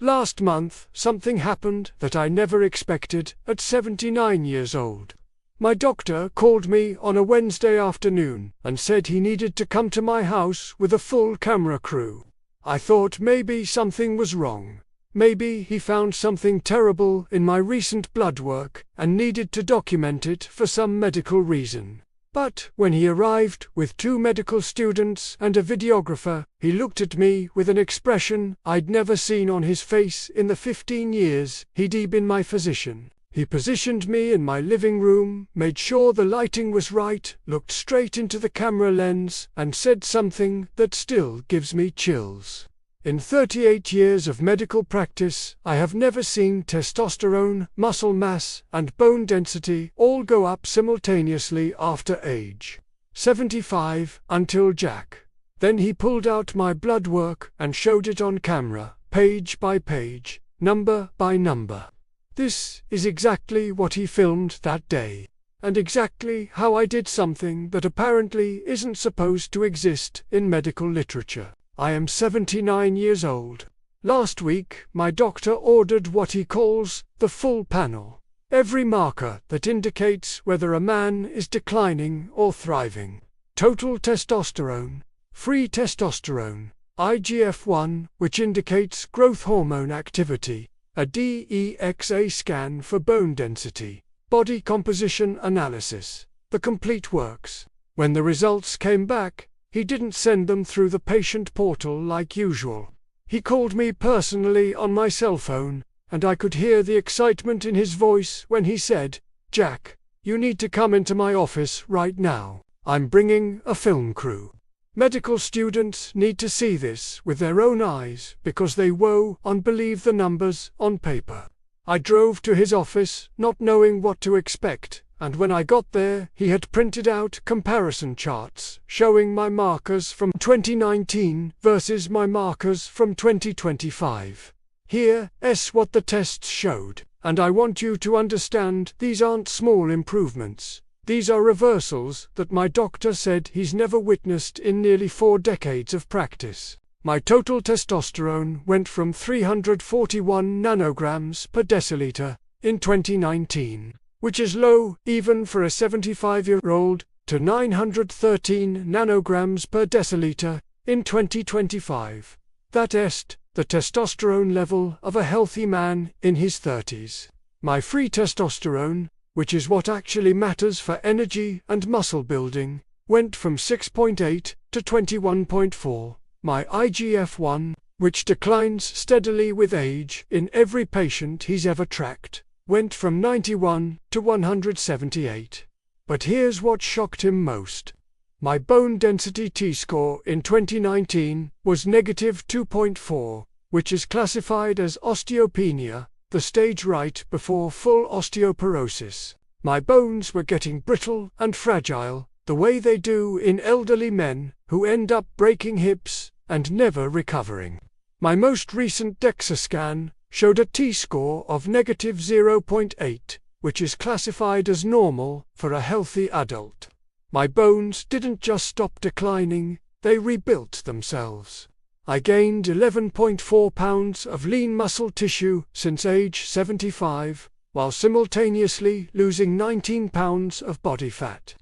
Last month, something happened that I never expected at 79 years old. My doctor called me on a Wednesday afternoon and said he needed to come to my house with a full camera crew. I thought maybe something was wrong. Maybe he found something terrible in my recent blood work and needed to document it for some medical reason. But when he arrived with 2 medical students and a videographer, he looked at me with an expression I'd never seen on his face in the 15 years he'd been my physician. He positioned me in my living room, made sure the lighting was right, looked straight into the camera lens, and said something that still gives me chills. In 38 years of medical practice, I have never seen testosterone, muscle mass, and bone density all go up simultaneously after age 75 until Jack. Then he pulled out my blood work and showed it on camera, page by page, number by number. This is exactly what he filmed that day, and exactly how I did something that apparently isn't supposed to exist in medical literature. I am 79 years old. Last week, my doctor ordered what he calls the full panel. Every marker that indicates whether a man is declining or thriving. Total testosterone, free testosterone, IGF-1, which indicates growth hormone activity, a DEXA scan for bone density, body composition analysis, the complete works. When the results came back, he didn't send them through the patient portal like usual. He called me personally on my cell phone, and I could hear the excitement in his voice when he said, "Jack, you need to come into my office right now. I'm bringing a film crew. Medical students need to see this with their own eyes because they won't believe the numbers on paper." I drove to his office, not knowing what to expect, and when I got there, he had printed out comparison charts showing my markers from 2019 versus my markers from 2025. Here's what the tests showed, and I want you to understand these aren't small improvements. These are reversals that my doctor said he's never witnessed in nearly 4 decades of practice. My total testosterone went from 341 nanograms per deciliter in 2019, which is low even for a 75-year-old, to 913 nanograms per deciliter in 2025. That is the testosterone level of a healthy man in his 30s. My free testosterone, which is what actually matters for energy and muscle building, went from 6.8 to 21.4. My IGF-1, which declines steadily with age in every patient he's ever tracked, went from 91 to 178. But here's what shocked him most. My bone density T-score in 2019 was negative 2.4, which is classified as osteopenia, the stage right before full osteoporosis. My bones were getting brittle and fragile, the way they do in elderly men who end up breaking hips and never recovering. My most recent DEXA scan showed a T-score of negative 0.8, which is classified as normal for a healthy adult. My bones didn't just stop declining, they rebuilt themselves. I gained 11.4 pounds of lean muscle tissue since age 75, while simultaneously losing 19 pounds of body fat.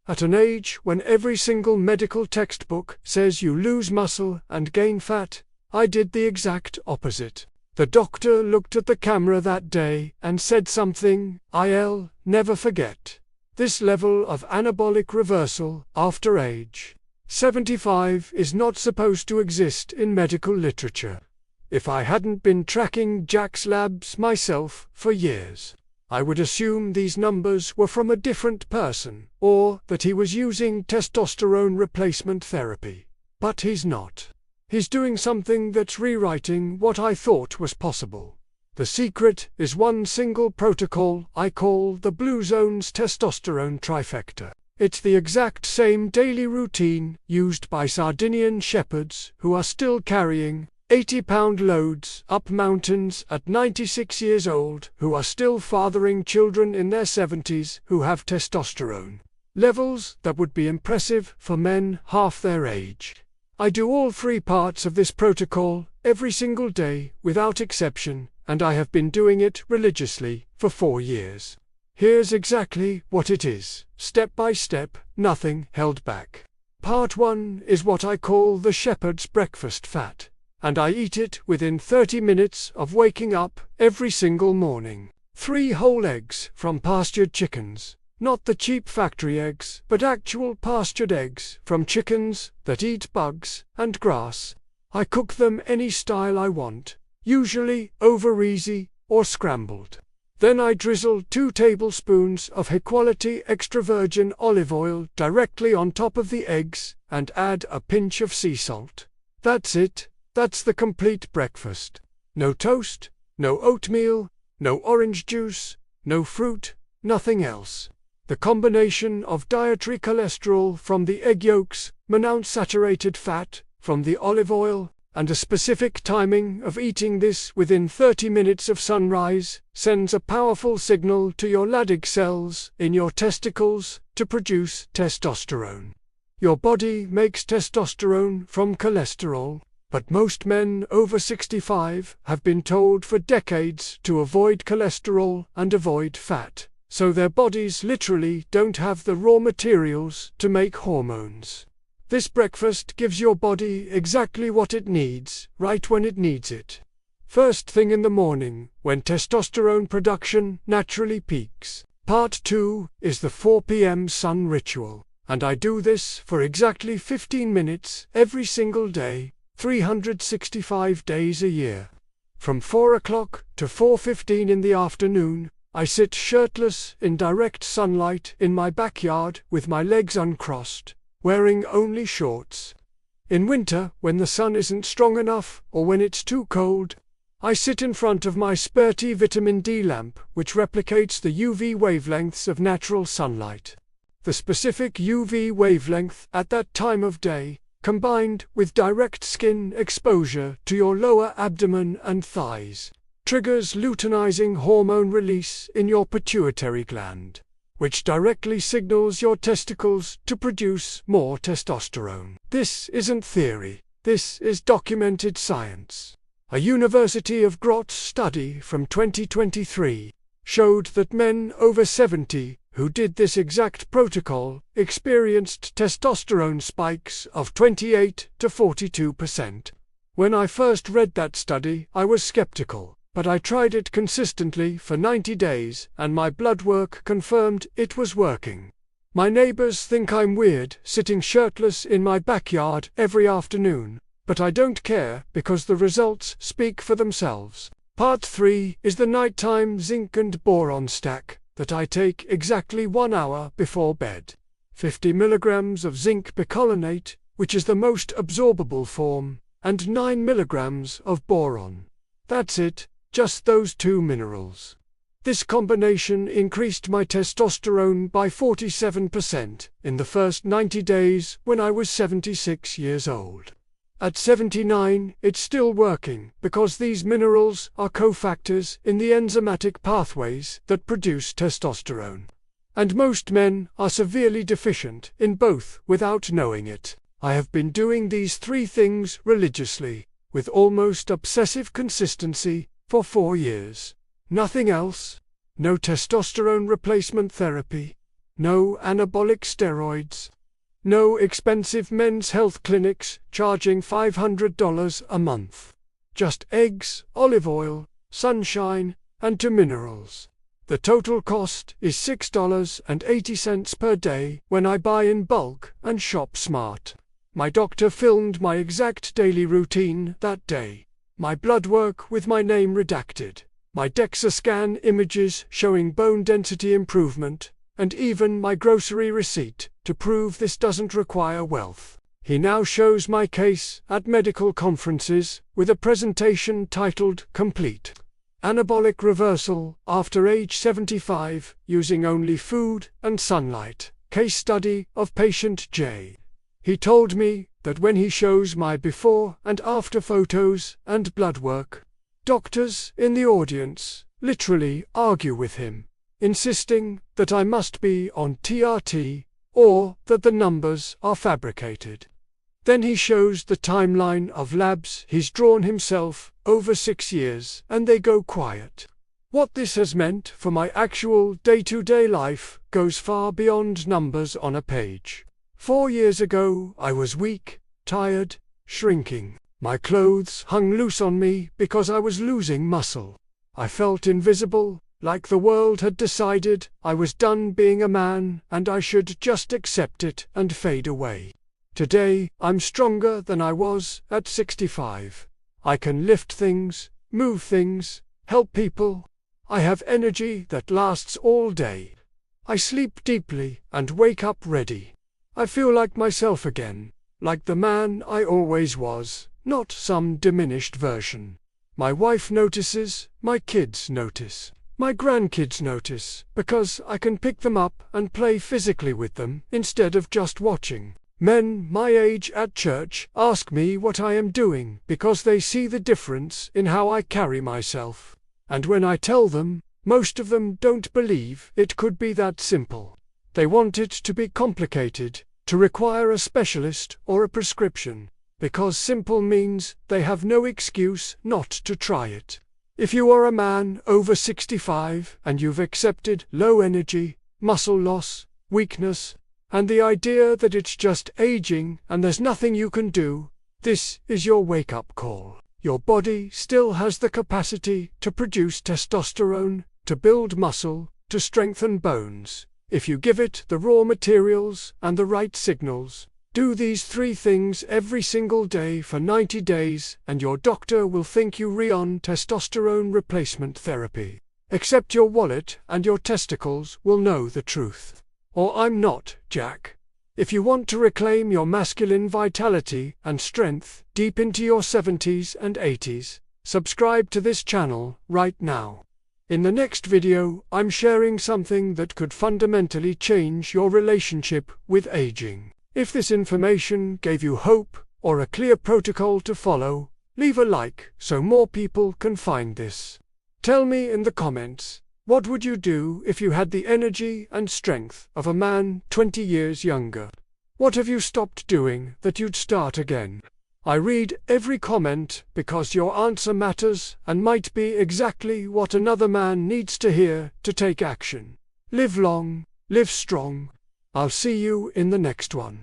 At an age when every single medical textbook says you lose muscle and gain fat, I did the exact opposite. The doctor looked at the camera that day and said something I'll never forget. This level of anabolic reversal after age 75 is not supposed to exist in medical literature. If I hadn't been tracking Jack's labs myself for years, I would assume these numbers were from a different person, or that he was using testosterone replacement therapy. But he's not. He's doing something that's rewriting what I thought was possible. The secret is one single protocol I call the Blue Zone's testosterone trifecta. It's the exact same daily routine used by Sardinian shepherds who are still carrying 80-pound loads up mountains at 96 years old, who are still fathering children in their 70s who have testosterone levels that would be impressive for men half their age. I do all 3 parts of this protocol every single day, without exception, and I have been doing it religiously for 4 years. Here's exactly what it is, step by step, nothing held back. Part 1 is what I call the shepherd's breakfast fat, and I eat it within 30 minutes of waking up every single morning. 3 whole eggs from pastured chickens, not the cheap factory eggs, but actual pastured eggs from chickens that eat bugs and grass. I cook them any style I want, usually over easy or scrambled. Then I drizzle 2 tablespoons of high-quality extra virgin olive oil directly on top of the eggs and add a pinch of sea salt. That's it. That's the complete breakfast. No toast, no oatmeal, no orange juice, no fruit, nothing else. The combination of dietary cholesterol from the egg yolks, monounsaturated fat from the olive oil, and a specific timing of eating this within 30 minutes of sunrise sends a powerful signal to your Leydig cells in your testicles to produce testosterone. Your body makes testosterone from cholesterol, but most men over 65 have been told for decades to avoid cholesterol and avoid fat, so their bodies literally don't have the raw materials to make hormones. This breakfast gives your body exactly what it needs, right when it needs it. First thing in the morning, when testosterone production naturally peaks. Part 2 is the 4 p.m. sun ritual, and I do this for exactly 15 minutes every single day, 365 days a year. From 4 o'clock to 4:15 in the afternoon, I sit shirtless in direct sunlight in my backyard with my legs uncrossed, wearing only shorts. In winter, when the sun isn't strong enough or when it's too cold, I sit in front of my Sperti vitamin D lamp, which replicates the UV wavelengths of natural sunlight. The specific UV wavelength at that time of day, combined with direct skin exposure to your lower abdomen and thighs, triggers luteinizing hormone release in your pituitary gland, which directly signals your testicles to produce more testosterone. This isn't theory, this is documented science. A University of Graz study from 2023 showed that men over 70 who did this exact protocol experienced testosterone spikes of 28 to 42%. When I first read that study, I was skeptical. But I tried it consistently for 90 days, and my blood work confirmed it was working. My neighbors think I'm weird sitting shirtless in my backyard every afternoon, but I don't care because the results speak for themselves. Part 3 is the nighttime zinc and boron stack that I take exactly 1 hour before bed. 50 milligrams of zinc picolinate, which is the most absorbable form, and 9 milligrams of boron. That's it. Just those 2 minerals. This combination increased my testosterone by 47% in the first 90 days when I was 76 years old. At 79, it's still working because these minerals are cofactors in the enzymatic pathways that produce testosterone. And most men are severely deficient in both without knowing it. I have been doing these 3 things religiously, with almost obsessive consistency, for 4 years. Nothing else. No testosterone replacement therapy. No anabolic steroids. No expensive men's health clinics charging $500 a month. Just eggs, olive oil, sunshine, and 2 minerals. The total cost is $6.80 per day when I buy in bulk and shop smart. My doctor filmed my exact daily routine that day. My blood work with my name redacted, my DEXA scan images showing bone density improvement, and even my grocery receipt to prove this doesn't require wealth. He now shows my case at medical conferences with a presentation titled Complete Anabolic Reversal After Age 75 Using Only Food and Sunlight. Case study of patient J. He told me that when he shows my before and after photos and blood work, doctors in the audience literally argue with him, insisting that I must be on TRT or that the numbers are fabricated. Then he shows the timeline of labs he's drawn himself over 6 years, and they go quiet. What this has meant for my actual day-to-day life goes far beyond numbers on a page. 4 years ago, I was weak, tired, shrinking. My clothes hung loose on me because I was losing muscle. I felt invisible, like the world had decided I was done being a man and I should just accept it and fade away. Today, I'm stronger than I was at 65. I can lift things, move things, help people. I have energy that lasts all day. I sleep deeply and wake up ready. I feel like myself again, like the man I always was, not some diminished version. My wife notices, my kids notice, my grandkids notice, because I can pick them up and play physically with them instead of just watching. Men my age at church ask me what I am doing because they see the difference in how I carry myself. And when I tell them, most of them don't believe it could be that simple. They want it to be complicated, to require a specialist or a prescription, because simple means they have no excuse not to try it. If you are a man over 65 and you've accepted low energy, muscle loss, weakness, and the idea that it's just aging and there's nothing you can do, this is your wake-up call. Your body still has the capacity to produce testosterone, to build muscle, to strengthen bones, if you give it the raw materials and the right signals. Do these 3 things every single day for 90 days and your doctor will think you're on testosterone replacement therapy. Except your wallet and your testicles will know the truth. Or I'm not, Jack. If you want to reclaim your masculine vitality and strength deep into your 70s and 80s, subscribe to this channel right now. In the next video, I'm sharing something that could fundamentally change your relationship with aging. If this information gave you hope or a clear protocol to follow, leave a like so more people can find this. Tell me in the comments, what would you do if you had the energy and strength of a man 20 years younger? What have you stopped doing that you'd start again? I read every comment because your answer matters and might be exactly what another man needs to hear to take action. Live long, live strong. I'll see you in the next one.